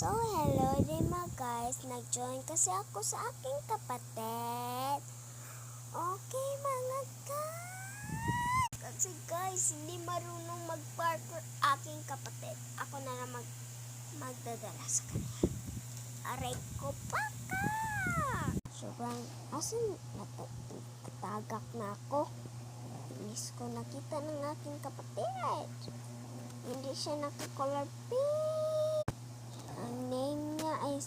So, hello din mga guys. Nag-join kasi ako sa aking kapatid. Okay mga guys. Kasi guys, hindi marunong mag-parkour aking kapatid. Ako na lang magdadala sa kanya. Aray ko paka! Sobrang asin natagak na ako. Inis ko nakita ng aking kapatid. Hindi siya naka-color pink. Ang name niya ay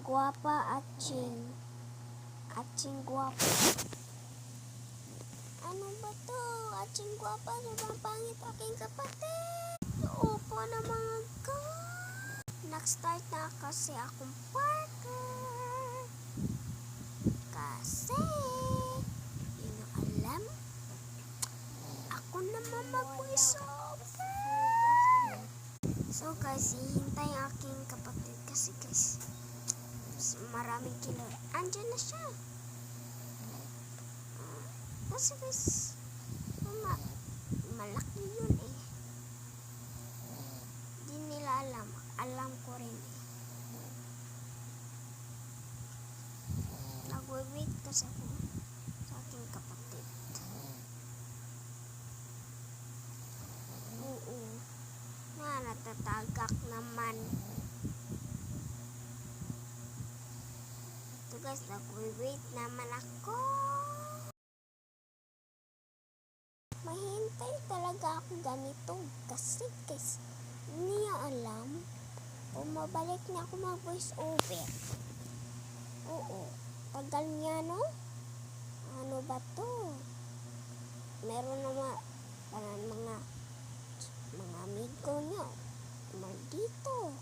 Guapa Aching. Aching Guapa. Ano ba to? Aching Guapa. Sobrang pangit aking kapatid. Upo na mga guys. Nag-start na kasi akong parkour. Kasi yun ang alam. Ako naman mag-voice over. So guys, hihintay aking kapatid kasi guys, maraming kilo. Andyan na siya. Kasi guys, malaki yun eh. Di nila alam. Alam ko rin eh. Nag-wait kasi ako sa aking kapatid. Oo. Natatagak naman. Ito guys, nag-wait naman ako. Mahintay talaga ako ganito kasi guys, hindi niya alam. Bumabalik niya ako mag-voice over. Oo. Tagal niya, no? Ano ba to? Meron naman parang mga amigo niya dito.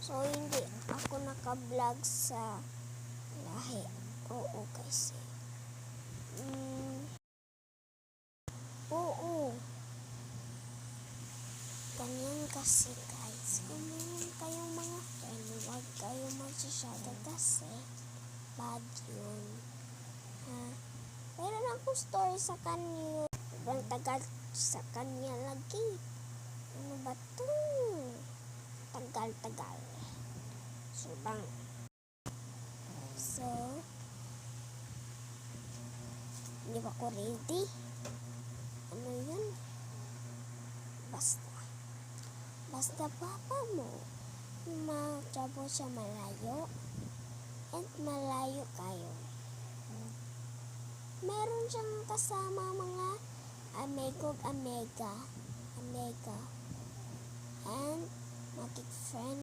So, hindi ako naka-vlog sa lahi. Oo, guys. Oo. Ganyan kasi, guys. Kung meron kayong mga friend, huwag kayong magsasada kasi bad yun. Ha? Meron akong story sa kanya. Sobrang tagal sa kanya lagi. Ano ba to? Tagal. Sobrang. So, hindi ba ko ready? Ano yun? Basta papa mo, matrabo siya malayo, at malayo kayo. Meron siyang kasama mga amiga, and magic friend.